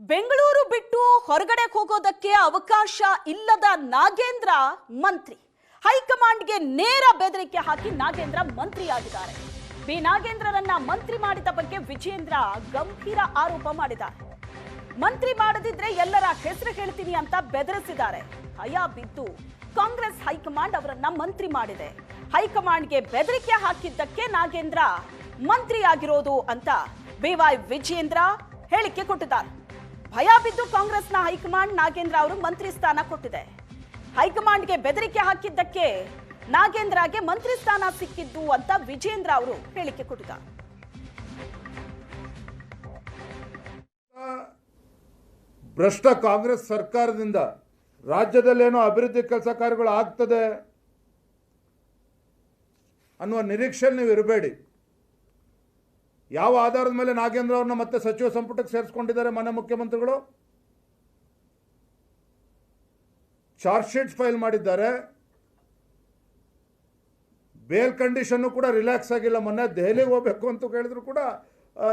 ಬೆಂಗಳೂರು ಬಿಟ್ಟು ಹೊರಗಡೆ ಹೋಗೋದಕ್ಕೆ ಅವಕಾಶ ಇಲ್ಲದ ನಾಗೇಂದ್ರ ಮಂತ್ರಿ. ಹೈಕಮಾಂಡ್ಗೆ ನೇರ ಬೆದರಿಕೆ ಹಾಕಿ ನಾಗೇಂದ್ರ ಮಂತ್ರಿಯಾಗಿದ್ದಾರೆ. ಬಿ ನಾಗೇಂದ್ರರನ್ನ ಮಂತ್ರಿ ಮಾಡಿದ ಬಗ್ಗೆ ವಿಜೇಂದ್ರ ಗಂಭೀರ ಆರೋಪ ಮಾಡಿದ್ದಾರೆ. ಮಂತ್ರಿ ಮಾಡದಿದ್ರೆ ಎಲ್ಲರ ಹೆಸರು ಹೇಳ್ತೀನಿ ಅಂತ ಬೆದರಿಸಿದ್ದಾರೆ. ಭಯ ಬಿದ್ದು ಕಾಂಗ್ರೆಸ್ ಹೈಕಮಾಂಡ್ ಅವರನ್ನ ಮಂತ್ರಿ ಮಾಡಿದೆ. ಹೈಕಮಾಂಡ್ಗೆ ಬೆದರಿಕೆ ಹಾಕಿದ್ದಕ್ಕೆ ನಾಗೇಂದ್ರ ಮಂತ್ರಿಯಾಗಿರೋದು ಅಂತ ಬಿವೈ ವಿಜೇಂದ್ರ ಹೇಳಿಕೆ ಕೊಟ್ಟಿದ್ದಾರೆ. ಭಯ ಬಿದ್ದು ಕಾಂಗ್ರೆಸ್ನ ಹೈಕಮಾಂಡ್ ನಾಗೇಂದ್ರ ಅವರು ಮಂತ್ರಿ ಸ್ಥಾನ ಕೊಟ್ಟಿದೆ. ಹೈಕಮಾಂಡ್ಗೆ ಬೆದರಿಕೆ ಹಾಕಿದ್ದಕ್ಕೆ ನಾಗೇಂದ್ರಗೆ ಮಂತ್ರಿ ಸ್ಥಾನ ಸಿಕ್ಕಿದ್ದು ಅಂತ ವಿಜೇಂದ್ರ ಅವರು ಹೇಳಿಕೆ ಕೊಟ್ಟಿದ್ದಾರೆ. ಭ್ರಷ್ಟ ಕಾಂಗ್ರೆಸ್ ಸರ್ಕಾರದಿಂದ ರಾಜ್ಯದಲ್ಲೇನೋ ಅಭಿವೃದ್ಧಿ ಕೆಲಸ ಕಾರ್ಯಗಳು ಆಗ್ತದೆ ಅನ್ನುವ ನಿರೀಕ್ಷೆಯಲ್ಲಿ ನೀವು ಇರಬೇಡಿ. ಯಾವ ಆಧಾರದ ಮೇಲೆ ನಾಗೇಂದ್ರ ಅವ್ರನ್ನ ಮತ್ತೆ ಸಚಿವ ಸಂಪುಟಕ್ಕೆ ಸೇರಿಸ್ಕೊಂಡಿದ್ದಾರೆ ಮನೆ ಮುಖ್ಯಮಂತ್ರಿಗಳು? ಚಾರ್ಜ್ ಶೀಟ್ ಫೈಲ್ ಮಾಡಿದ್ದಾರೆ. ಬೇಲ್ ಕಂಡೀಷನ್ನು ಕೂಡ ರಿಲ್ಯಾಕ್ಸ್ ಆಗಿಲ್ಲ. ಮೊನ್ನೆ ದೆಹಲಿಗೆ ಹೋಗಬೇಕು ಅಂತ ಹೇಳಿದ್ರು ಕೂಡ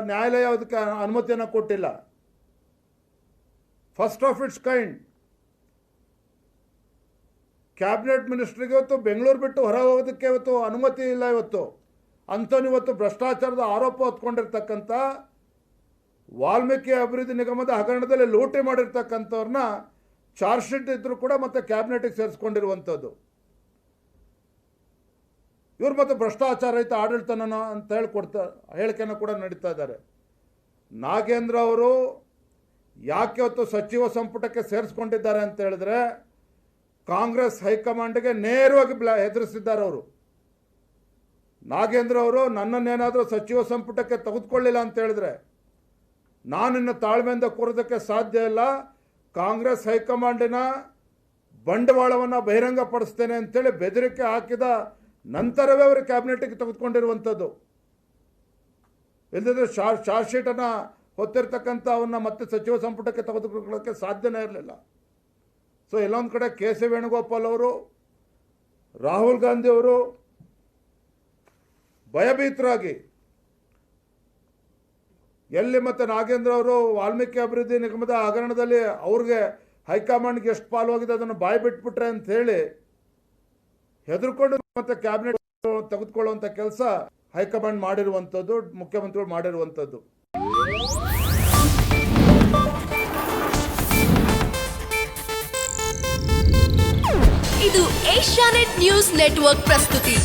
ನ್ಯಾಯಾಲಯ ಅದಕ್ಕೆ ಅನುಮತಿಯನ್ನು ಕೊಟ್ಟಿಲ್ಲ. First of its kind. Cabinet ಮಿನಿಸ್ಟ್ರಿಗೆ ಇವತ್ತು ಬೆಂಗಳೂರು ಬಿಟ್ಟು ಹೊರ ಹೋಗೋದಕ್ಕೆ ಇವತ್ತು ಅನುಮತಿ ಇಲ್ಲ. ಅಂಥವ್ನು ಇವತ್ತು ಭ್ರಷ್ಟಾಚಾರದ ಆರೋಪ ಹೊತ್ಕೊಂಡಿರ್ತಕ್ಕಂಥ ವಾಲ್ಮೀಕಿ ಅಭಿವೃದ್ಧಿ ನಿಗಮದ ಹಗರಣದಲ್ಲಿ ಲೂಟಿ ಮಾಡಿರ್ತಕ್ಕಂಥವ್ರನ್ನ ಚಾರ್ಜ್ ಶೀಟ್ ಇದ್ರೂ ಕೂಡ ಮತ್ತೆ ಕ್ಯಾಬಿನೆಟ್ಗೆ ಸೇರಿಸ್ಕೊಂಡಿರುವಂಥದ್ದು. ಇವ್ರು ಮತ್ತೆ ಭ್ರಷ್ಟಾಚಾರ ರಹಿತ ಆಡಳಿತನ ಅಂತ ಹೇಳಿಕೆಯನ್ನು ಕೂಡ ನಡೀತಾ ಇದ್ದಾರೆ. ನಾಗೇಂದ್ರ ಅವರು ಯಾಕೆ ಇವತ್ತು ಸಚಿವ ಸಂಪುಟಕ್ಕೆ ಸೇರಿಸ್ಕೊಂಡಿದ್ದಾರೆ ಅಂತ ಹೇಳಿದ್ರೆ ಕಾಂಗ್ರೆಸ್ ಹೈಕಮಾಂಡ್ಗೆ ನೇರವಾಗಿ ಹೆದರಿಸಿದ್ದಾರೆ ಅವರು. ನಾಗೇಂದ್ರ ಅವರು ನನ್ನನ್ನೇನಾದರೂ ಸಚಿವ ಸಂಪುಟಕ್ಕೆ ತೆಗೆದುಕೊಳ್ಳಿಲ್ಲ ಅಂತ ಹೇಳಿದ್ರೆ ನಾನಿನ್ನು ತಾಳ್ಮೆಯಿಂದ ಕೂರೋದಕ್ಕೆ ಸಾಧ್ಯ ಇಲ್ಲ. ಕಾಂಗ್ರೆಸ್ ಹೈಕಮಾಂಡಿನ ಬಂಡವಾಳವನ್ನು ಬಹಿರಂಗಪಡಿಸ್ತೇನೆ ಅಂತೇಳಿ ಬೆದರಿಕೆ ಹಾಕಿದ ನಂತರವೇ ಅವರು ಕ್ಯಾಬಿನೆಟ್ಗೆ ತೆಗೆದುಕೊಂಡಿರುವಂಥದ್ದು. ಇಲ್ಲದಿದ್ದರೆ ಚಾರ್ಜ್ ಶೀಟನ್ನು ಹೊತ್ತಿರ್ತಕ್ಕಂಥ ಅವನ್ನ ಮತ್ತೆ ಸಚಿವ ಸಂಪುಟಕ್ಕೆ ತೆಗೆದುಕೊಳ್ಳೋಕ್ಕೆ ಸಾಧ್ಯನೇ ಇರಲಿಲ್ಲ. ಸೊ ಎಲ್ಲೊಂದು ಕಡೆ ಕೆ ಸಿ ವೇಣುಗೋಪಾಲ್ ಅವರು, ರಾಹುಲ್ ಗಾಂಧಿ ಅವರು ಭಯಭೀತರಾಗಿ ಎಲ್ಲಿ ಮತ್ತೆ ನಾಗೇಂದ್ರ ಅವರು ವಾಲ್ಮೀಕಿ ಅಭಿವೃದ್ಧಿ ನಿಗಮದ ಹಗರಣದಲ್ಲಿ ಅವ್ರಿಗೆ ಹೈಕಮಾಂಡ್ಗೆ ಎಷ್ಟು ಪಾಲು ಹೋಗಿದೆ ಅದನ್ನು ಬಾಯಿ ಬಿಟ್ಬಿಟ್ರೆ ಅಂತ ಹೇಳಿ ಹೆದರ್ಕೊಂಡು ಮತ್ತೆ ಕ್ಯಾಬಿನೆಟ್ ತೆಗೆದುಕೊಳ್ಳುವಂಥ ಕೆಲಸ ಹೈಕಮಾಂಡ್ ಮಾಡಿರುವಂಥದ್ದು, ಮುಖ್ಯಮಂತ್ರಿಗಳು ಮಾಡಿರುವಂಥದ್ದು. ಇದು ಏಷ್ಯಾನೆಟ್ ನ್ಯೂಸ್ ನೆಟ್ವರ್ಕ್ ಪ್ರಸ್ತುತಿ.